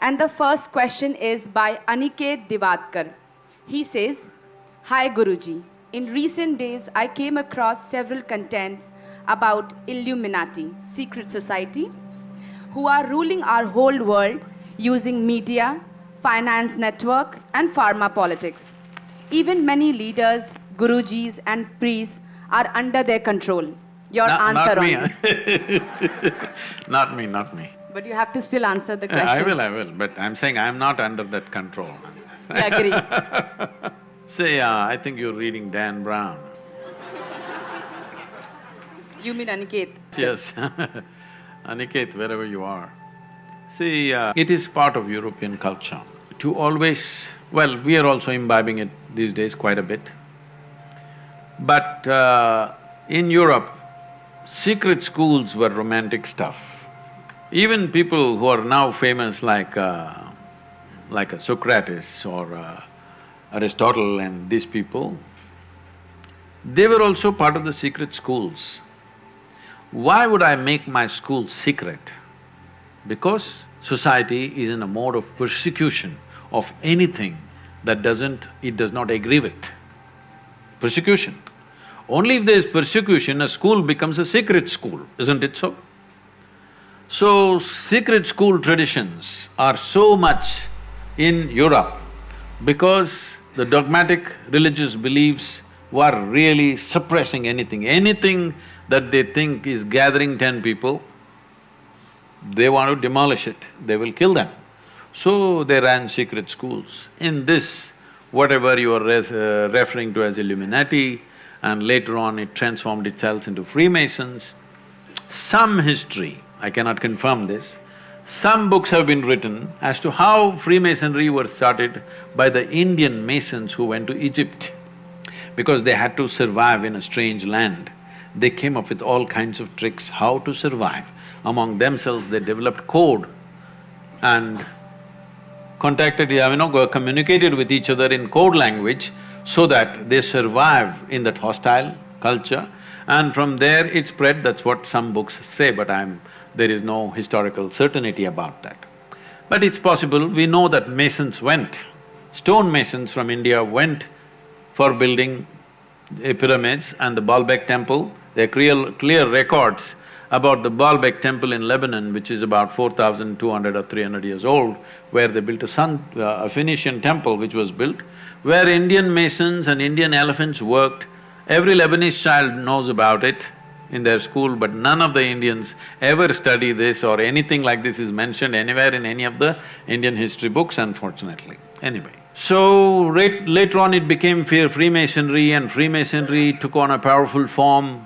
And the first question is by Aniket Divatkar. He says, Hi Guruji, in recent days I came across several contents about Illuminati, secret society, who are ruling our whole world using media, finance network and pharma politics. Even many leaders, Gurujis and priests are under their control. Your answer on this. Not me, not me. But you have to still answer the question. I will, but I'm saying I'm not under that control. We agree. Say, I think you're reading Dan Brown. You mean Aniket? Yes. Aniket, wherever you are. See, it is part of European culture to always… well, we are also imbibing it these days quite a bit. But in Europe, secret schools were romantic stuff. Even people who are now famous like a Socrates or Aristotle and these people, they were also part of the secret schools. Why would I make my school secret? Because society is in a mode of persecution of anything that it does not agree with. Persecution. Only if there is persecution, a school becomes a secret school, isn't it so? So, secret school traditions are so much in Europe because the dogmatic religious beliefs were really suppressing anything. Anything that they think is gathering 10 people, they want to demolish it, they will kill them. So they ran secret schools. In this, whatever you are referring to as Illuminati, and later on it transformed itself into Freemasons, some history, I cannot confirm this, some books have been written as to how Freemasonry was started by the Indian Masons who went to Egypt. Because they had to survive in a strange land, they came up with all kinds of tricks how to survive. Among themselves, they developed code and communicated with each other in code language so that they survive in that hostile culture. And from there it spread, that's what some books say, but there is no historical certainty about that. But it's possible, we know that masons went, stone masons from India went for building pyramids and the Baalbek temple. There are clear records about the Baalbek temple in Lebanon, which is about 4,200 or 300 years old, where they built a Phoenician temple which was built, where Indian masons and Indian elephants worked. Every Lebanese child knows about it in their school, but none of the Indians ever study this or anything like this is mentioned anywhere in any of the Indian history books, unfortunately. Anyway, so later on it became Freemasonry, and Freemasonry took on a powerful form.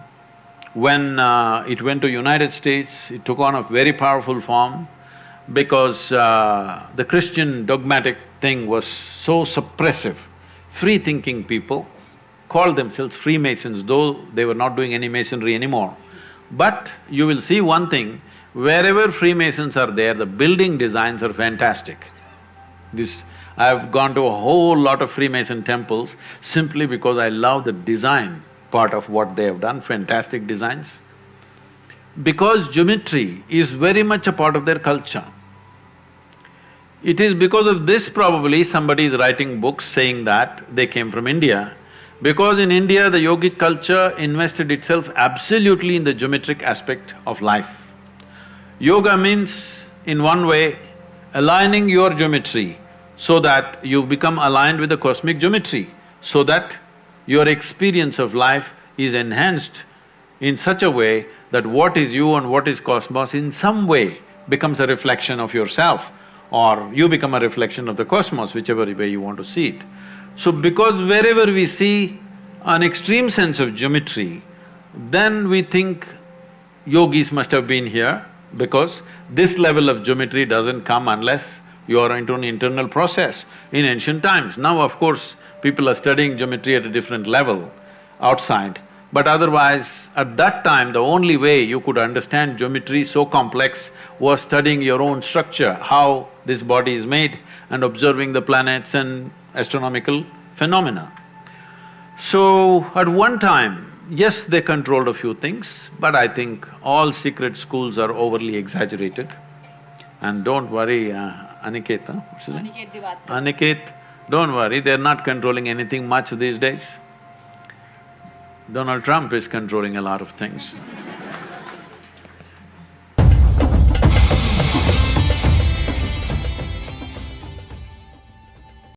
When it went to United States, it took on a very powerful form because the Christian dogmatic thing was so suppressive. Free-thinking people called themselves Freemasons, though they were not doing any masonry anymore. But you will see one thing, wherever Freemasons are there, the building designs are fantastic. I've gone to a whole lot of Freemason temples simply because I love the design part of what they have done, fantastic designs. Because geometry is very much a part of their culture. It is because of this probably somebody is writing books saying that they came from India, because in India the yogic culture invested itself absolutely in the geometric aspect of life. Yoga means, in one way, aligning your geometry so that you become aligned with the cosmic geometry, so that your experience of life is enhanced in such a way that what is you and what is cosmos in some way becomes a reflection of yourself, or you become a reflection of the cosmos, whichever way you want to see it. So because wherever we see an extreme sense of geometry, then we think yogis must have been here, because this level of geometry doesn't come unless you are into an internal process in ancient times. Now, of course, people are studying geometry at a different level outside, but otherwise, at that time, the only way you could understand geometry so complex was studying your own structure, how this body is made, and observing the planets and astronomical phenomena. So, at one time, yes, they controlled a few things, but I think all secret schools are overly exaggerated. And don't worry, Aniket, huh? What's his name? Aniket Divatkar. Aniket, don't worry, they're not controlling anything much these days. Donald Trump is controlling a lot of things.